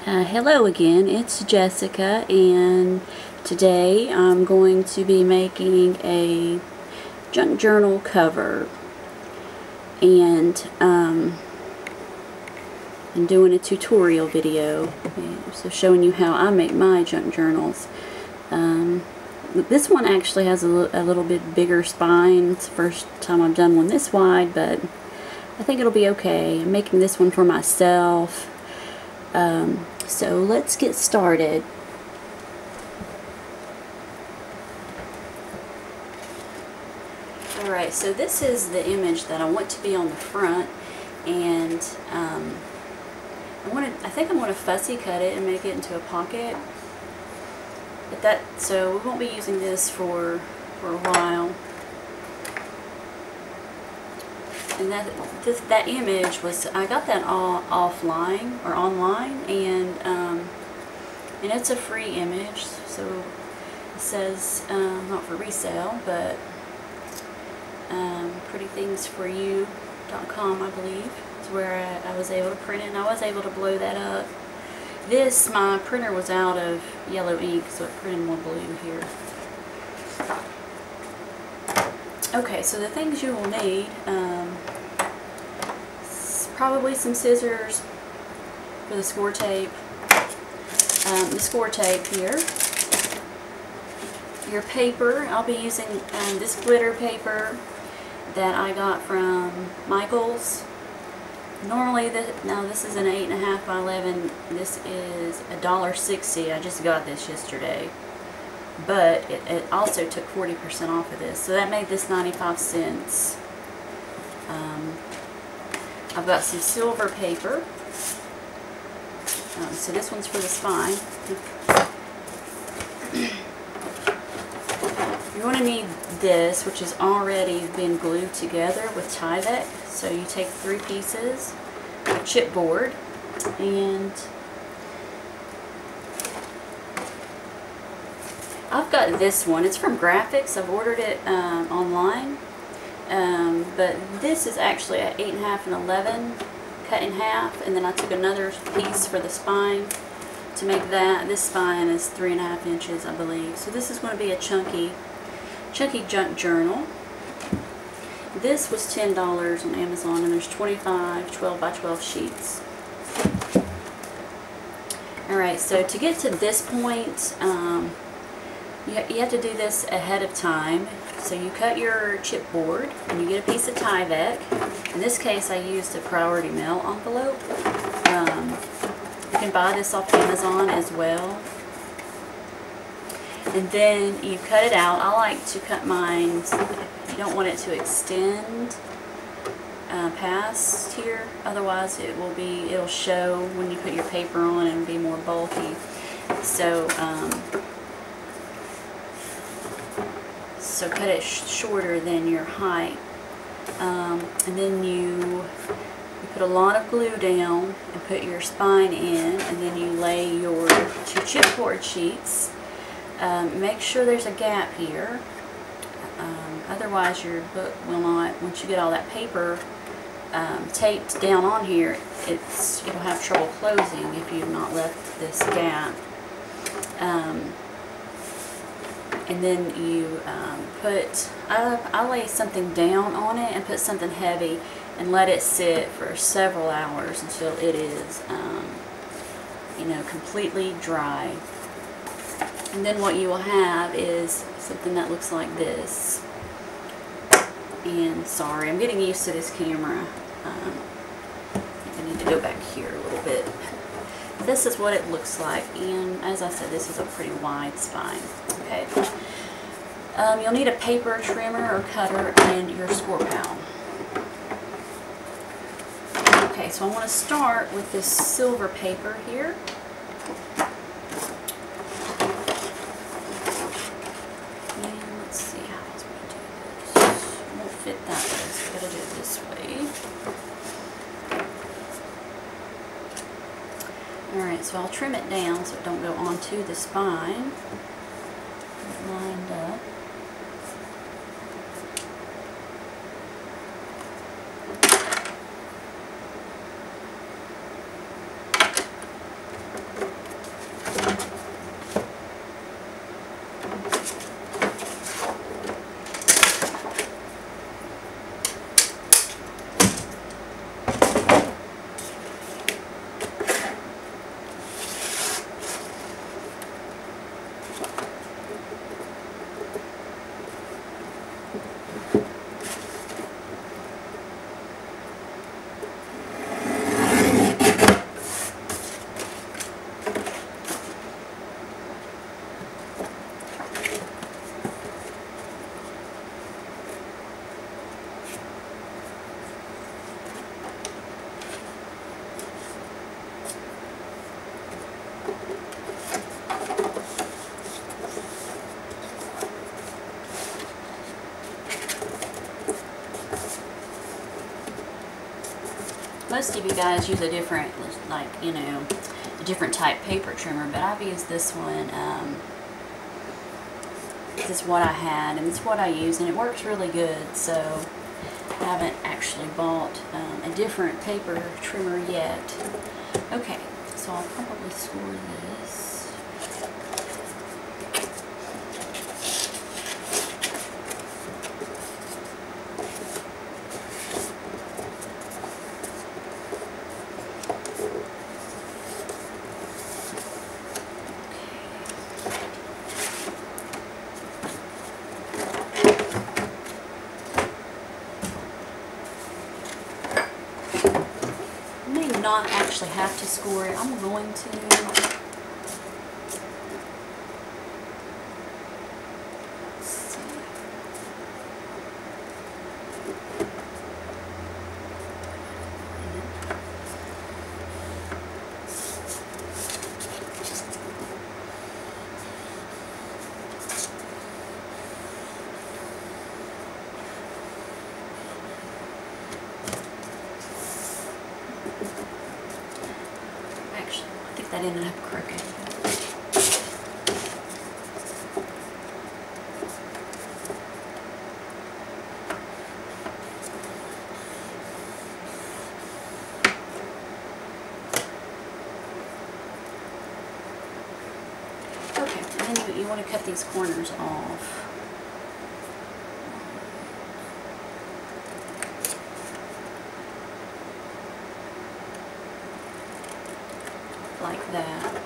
Hello again, it's Jessica, and today I'm going to be making a junk journal cover and I'm doing a tutorial video, so showing you how I make my junk journals. This one actually has a little bit bigger spine. It's the first time I've done one this wide, but I think it'll be okay. I'm making this one for myself. So let's get started. Alright, so this is the image that I want to be on the front, and I think I'm going to fussy cut it and make it into a pocket. But so we won't be using this for a while. And that image was, I got that all offline or online, and it's a free image. So it says not for resale, but prettythingsforyou.com, I believe, is where I was able to print it, and I was able to blow that up. My printer was out of yellow ink, so it printed more blue here. Okay, so the things you will need, probably some scissors for the score tape, here, your paper. I'll be using this glitter paper that I got from Michaels. Normally, this is an 8.5 by 11. This is $1.60. I just got this yesterday. But it also took 40% off of this, so that made this 95 cents. I've got some silver paper. So this one's for the spine. You're going to need this, which has already been glued together with Tyvek. So you take 3 pieces of chipboard, and I've got this one. It's from Graphics. I've ordered it online, but this is actually at 8.5 and 11, cut in half, and then I took another piece for the spine to make that. This spine is 3.5 inches, I believe. So this is going to be a chunky junk journal. This was $10 on Amazon, and there's 25 12 by 12 sheets. Alright, so to get to this point, you have to do this ahead of time. So you cut your chipboard, and you get a piece of Tyvek. In this case, I used a Priority Mail envelope. You can buy this off Amazon as well. And then you cut it out. I like to cut mine, you don't want it to extend past here, otherwise it'll show when you put your paper on and be more bulky. So cut it shorter than your height, and then you put a lot of glue down and put your spine in, and then you lay your 2 chipboard sheets. Make sure there's a gap here, otherwise your book will not, once you get all that paper taped down on here, it'll have trouble closing if you've not left this gap. And then you I lay something down on it and put something heavy and let it sit for several hours until it is completely dry. And then what you will have is something that looks like this. And sorry, I'm getting used to this camera. I think I need to go back here a little bit. This is what it looks like, and as I said, this is a pretty wide spine. Okay. You'll need a paper trimmer or cutter and your score pal. Okay, so I want to start with this silver paper here. And let's see how else we do this. It won't fit that way, so we've got to do it this way. Alright, so I'll trim it down so it don't go onto the spine. Get it lined up. Most of you guys use a different, like, you know, a different type paper trimmer, but I've used this one. This is what I had, and it's what I use, and it works really good. So I haven't actually bought a different paper trimmer yet. Okay, so I'll probably score this. Not actually have to score it. I'm going to. Let's see. Actually, I think that ended up crooked. Okay, and then you want to cut these corners off. Like that.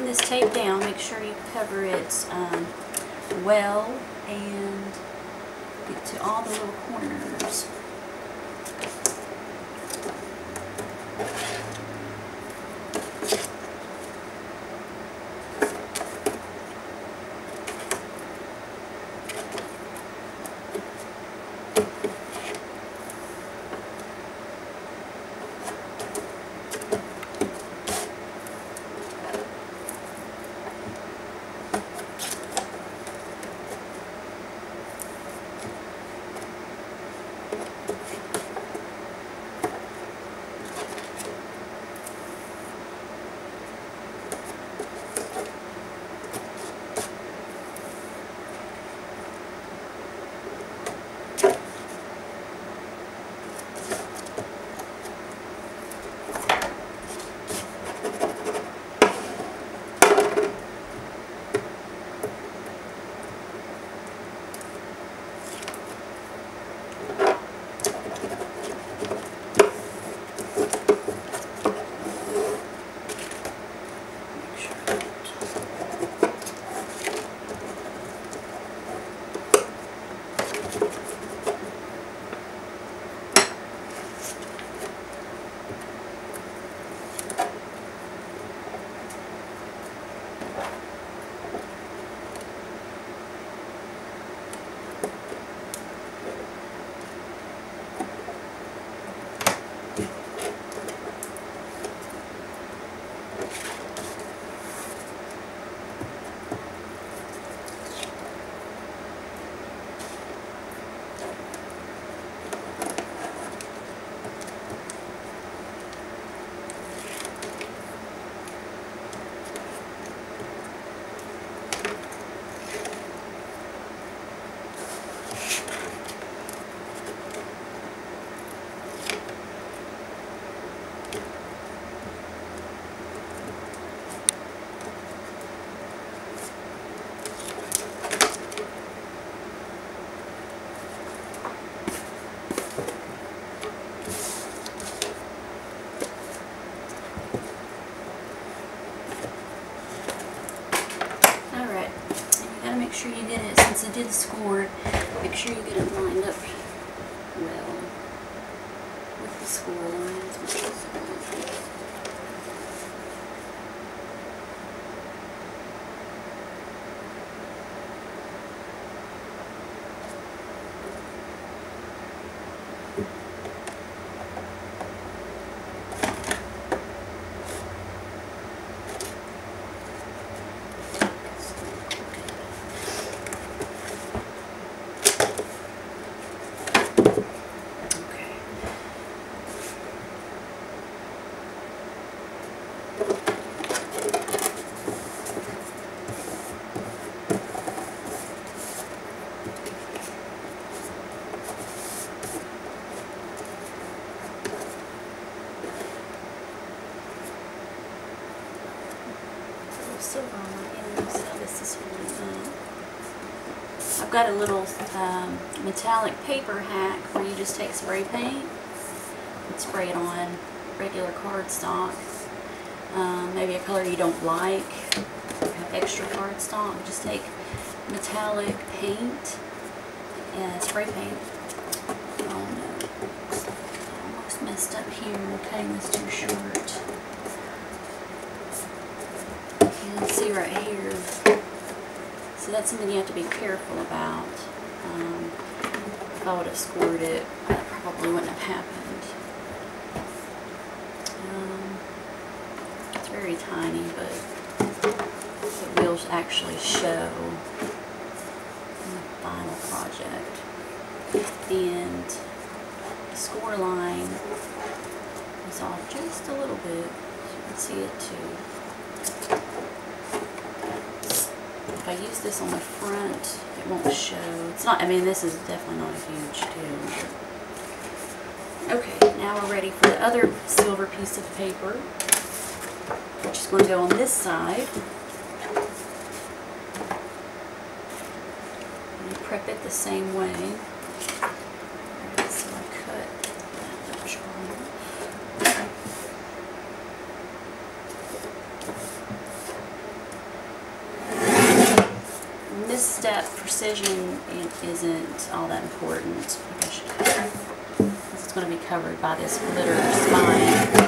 This tape down, make sure you cover it well and get to all the little corners. Alright, and you gotta make sure you get it, since it did score, make sure you get it lined up well with the score lines. Which is silver on my end, so this is really I've got a little metallic paper hack where you just take spray paint and spray it on regular cardstock. Maybe a color you don't like, have extra cardstock, just take metallic paint and spray paint. Oh no, I almost messed up here, I'm cutting this too short. You can see right here. So that's something you have to be careful about. If I would have scored it, that probably wouldn't have happened. It's very tiny, but it will actually show in the final project. And the score line is off just a little bit, so you can see it too. If I use this on the front, it won't show. It's not, I mean, this is definitely not a huge deal. Okay, now we're ready for the other silver piece of paper, which is going to go on this side. And prep it the same way. Alright, so I cut that much off. This step, precision, isn't all that important. I should cover, because it's going to be covered by this glitter spine.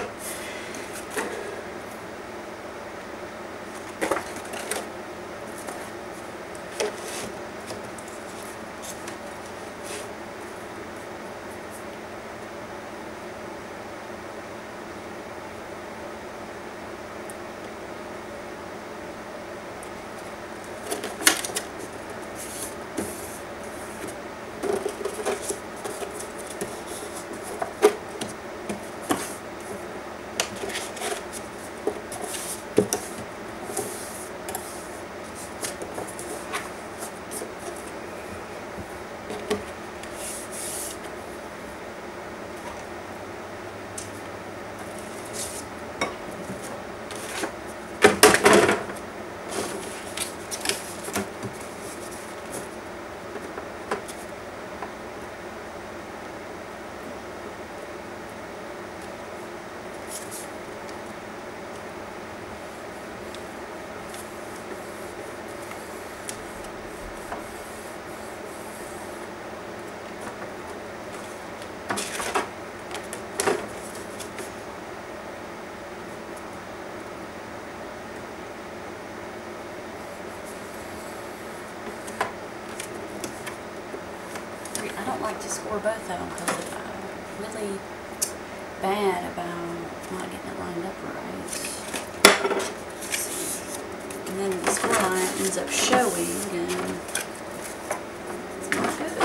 I don't like to score both of them because I'm really bad about not getting it lined up right. And then the score line ends up showing and it's not good.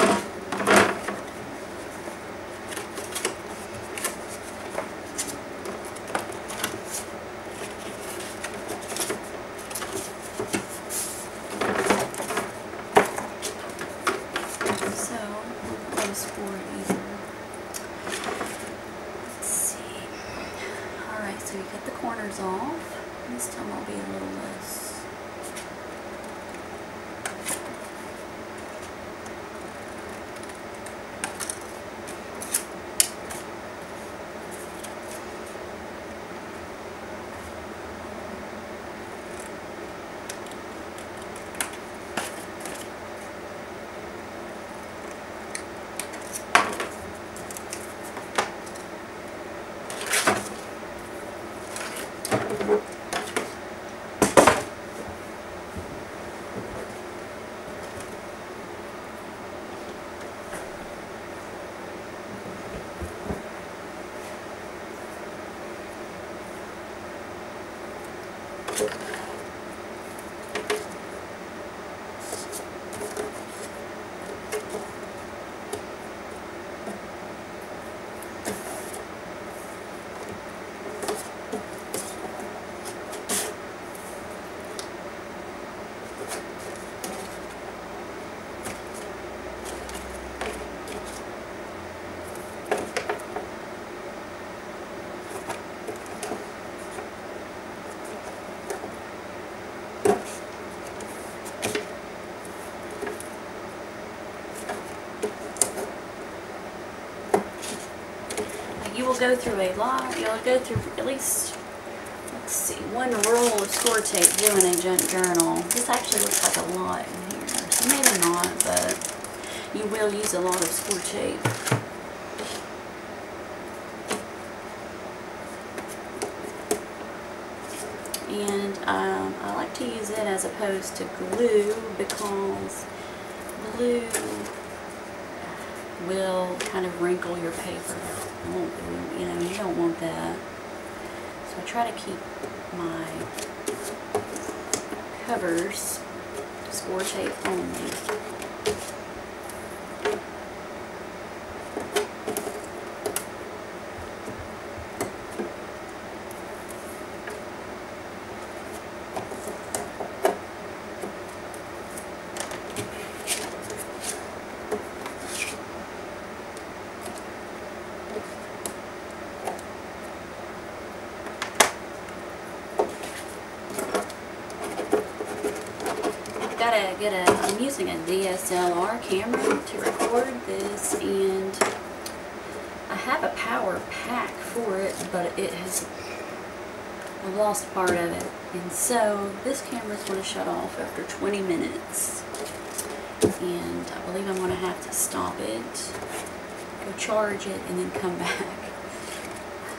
So you cut the corners off. This time I'll be a little less. You will go through a lot. You'll go through at least, let's see, one roll of score tape doing a junk journal. This actually looks like a lot in here. So maybe not, but you will use a lot of score tape. And I like to use it as opposed to glue because glue will kind of wrinkle your paper. You know, you don't want that. So I try to keep my covers score tape only. I'm using a DSLR camera to record this, and I have a power pack for it, but I've lost part of it, and so this camera is going to shut off after 20 minutes, and I believe I'm going to have to stop it, go charge it, and then come back.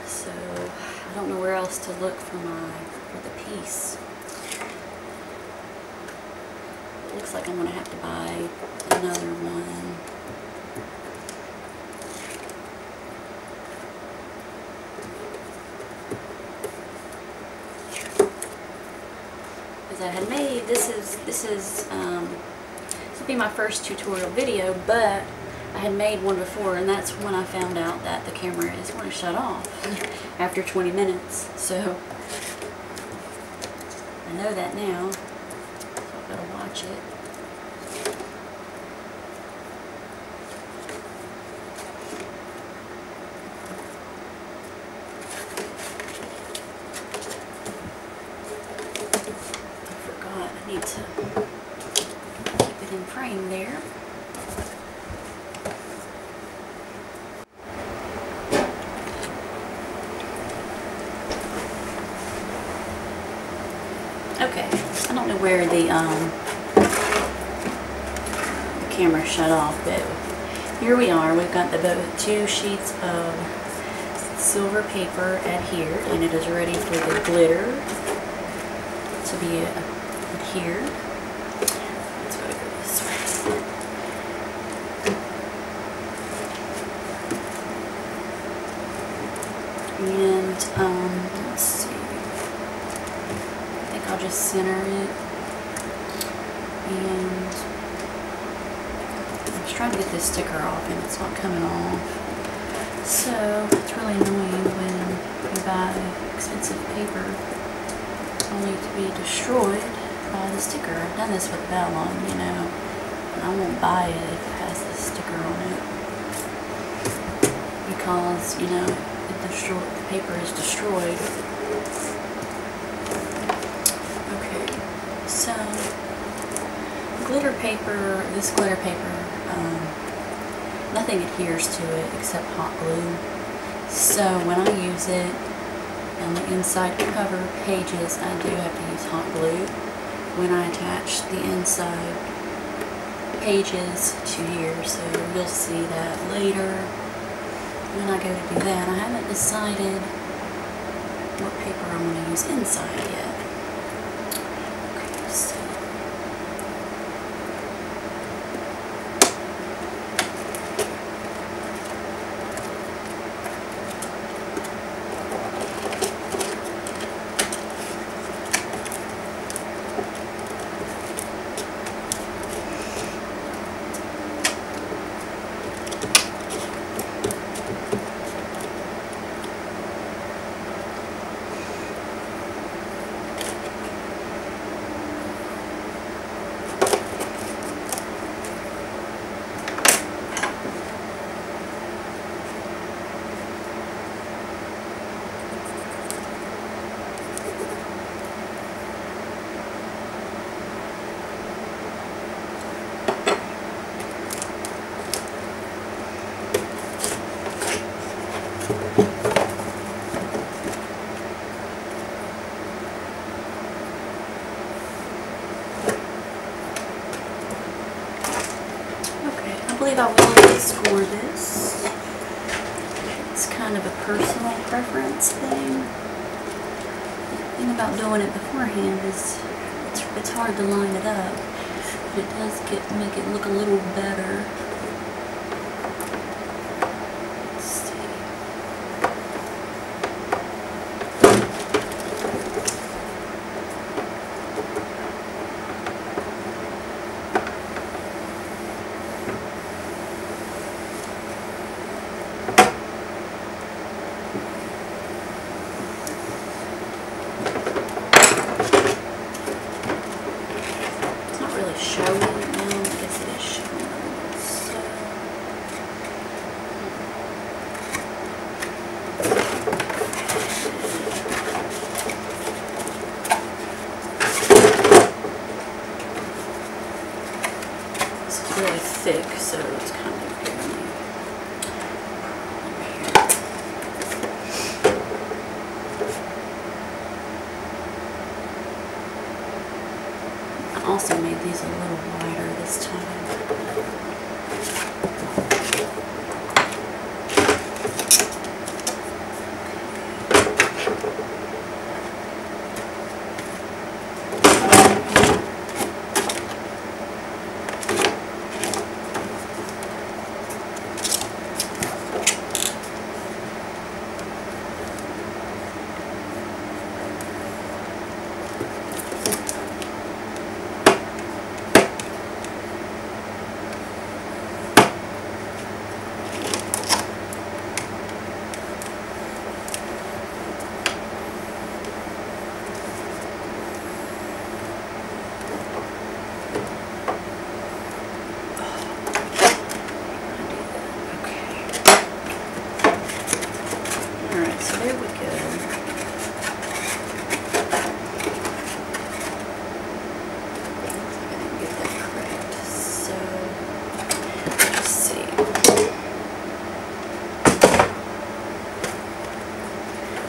So I don't know where else to look for the piece. Looks like I'm going to have to buy another one. Because I had made, this will be my first tutorial video, but I had made one before, and that's when I found out that the camera is going to shut off after 20 minutes. So I know that now. Gotta watch it. I forgot, I need to keep it in frame there. Okay, I don't know where the camera shut off, but here we are. We've got both 2 sheets of silver paper adhered, and it is ready for the glitter to be adhered. Let's go this way. And let's see. I'll just center it, and I'm just trying to get this sticker off and it's not coming off. So it's really annoying when you buy expensive paper only to be destroyed by the sticker. I've done this with vellum, you know, and I won't buy it if it has the sticker on it because, you know, the paper is destroyed. So, glitter paper, this glitter paper, nothing adheres to it except hot glue. So when I use it on the inside cover pages, I do have to use hot glue. When I attach the inside pages to here, so you'll see that later when I go to do that. I haven't decided what paper I'm going to use inside yet. kind of a personal preference thing. The thing about doing it beforehand is it's hard to line it up, but it does make it look a little better. Let's see. Showing now, I guess it is showing. So this is really thick, so it's kind of giving me I also made these a little wider this time. So there we go. I didn't get that correct. So let's see.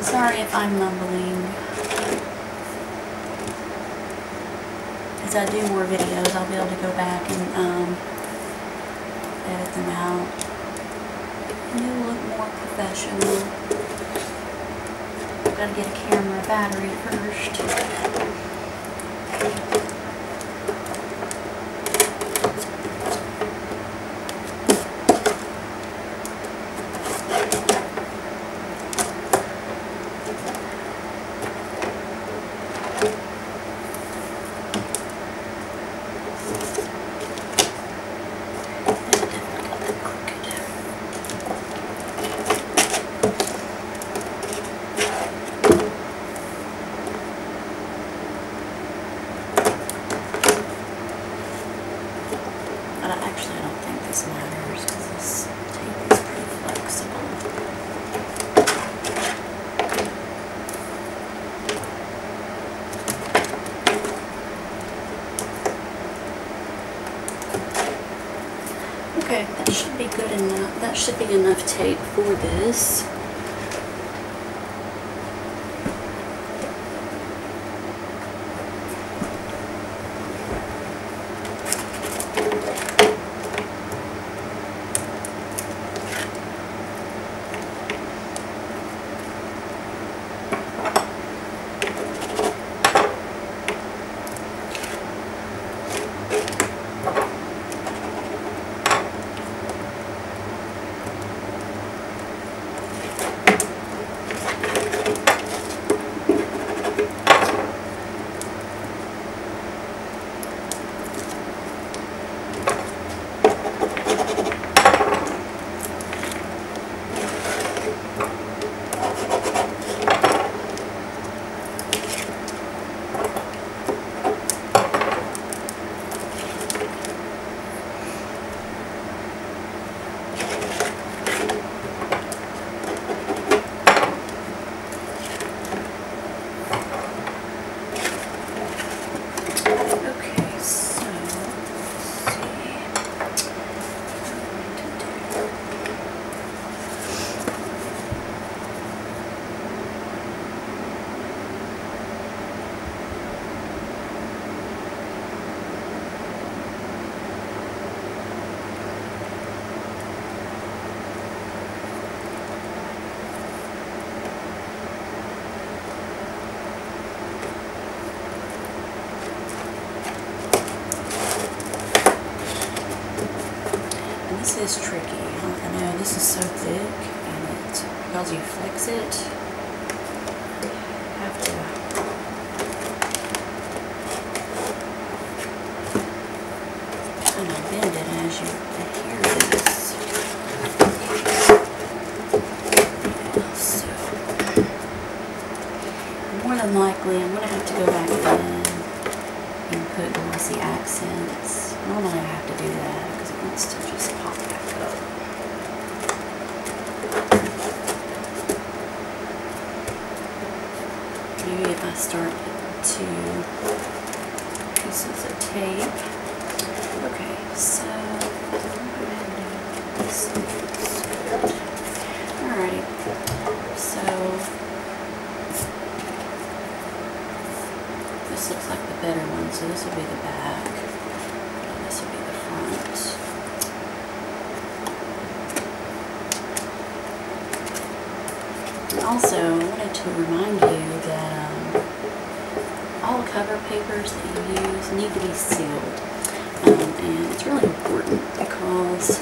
Sorry if I'm mumbling. As I do more videos, I'll be able to go back and edit them out. And it'll look more professional. Gotta get a camera battery first. Actually, I don't think this matters because this tape is pretty flexible. Okay, that should be good enough. That should be enough tape for this. is tricky. I know this is so thick, and it, because you flex it, you have to kind of bend it as you adhere this. Yeah, so more than likely I'm going to have to go back in and put glossy accents. Normally I have to do that because it wants to just pop back up. Maybe if I start with 2 pieces of tape. Okay, so I'm going to go ahead and do this. Alrighty, so this looks like the better one, so this will be the back, and this will be the front. Also, I wanted to remind you that all cover papers that you use need to be sealed. And it's really important because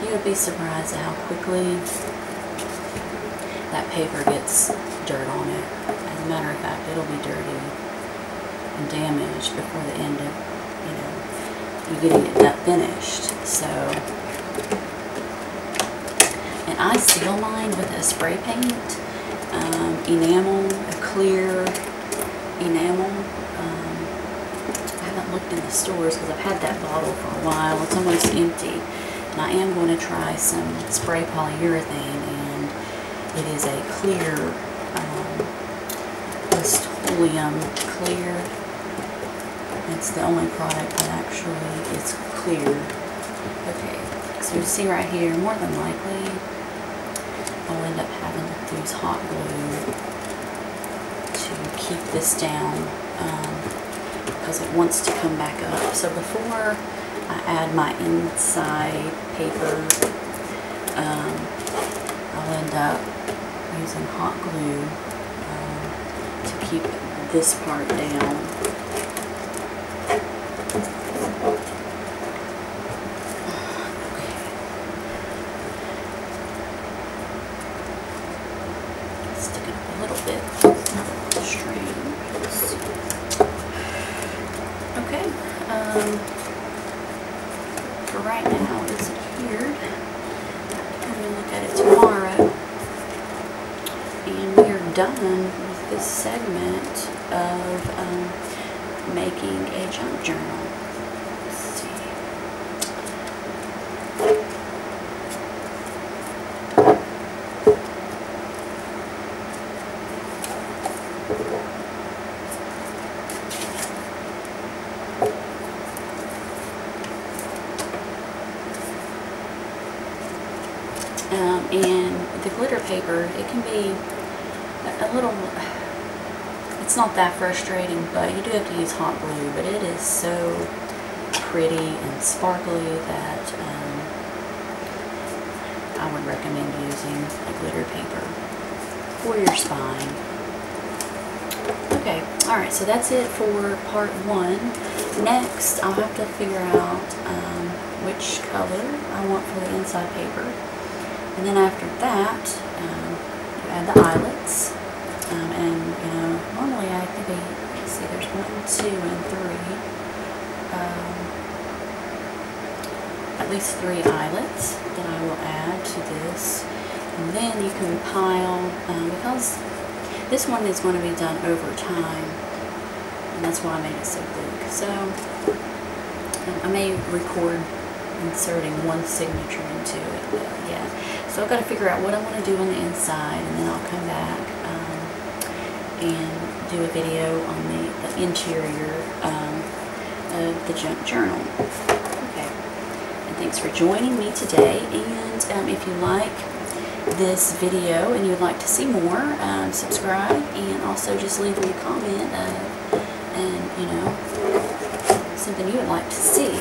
you would be surprised at how quickly that paper gets dirt on it. As a matter of fact, it'll be dirty and damaged before the end of, you getting it finished. So, and I seal mine with a spray paint, enamel, a clear enamel. I haven't looked in the stores because I've had that bottle for a while. It's almost empty. And I am going to try some spray polyurethane, and it is a clear, Rust-Oleum clear. It's the only product that actually is clear. Okay, so you see right here, more than likely, I'll end up having to use hot glue to keep this down because it wants to come back up. So before I add my inside paper, I'll end up using hot glue to keep this part down. For right now, it's adhered. I'm going to look at it tomorrow. And we are done with this segment of making a junk journal. Let's see. And the glitter paper, it can be a little, it's not that frustrating, but you do have to use hot glue, but it is so pretty and sparkly that I would recommend using a glitter paper for your spine. Okay, alright, so that's it for part 1. Next, I'll have to figure out which color I want for the inside paper. And then after that, you add the eyelets, and normally I think let's see, there's 1, 2, and 3, at least 3 eyelets that I will add to this, and then you can pile, because this one is going to be done over time, and that's why I made it so big. So I may record inserting one signature into it, but yeah. So I've got to figure out what I want to do on the inside, and then I'll come back and do a video on the interior of the junk journal. Okay, and thanks for joining me today, and if you like this video and you'd like to see more, subscribe, and also just leave me a comment and something you would like to see.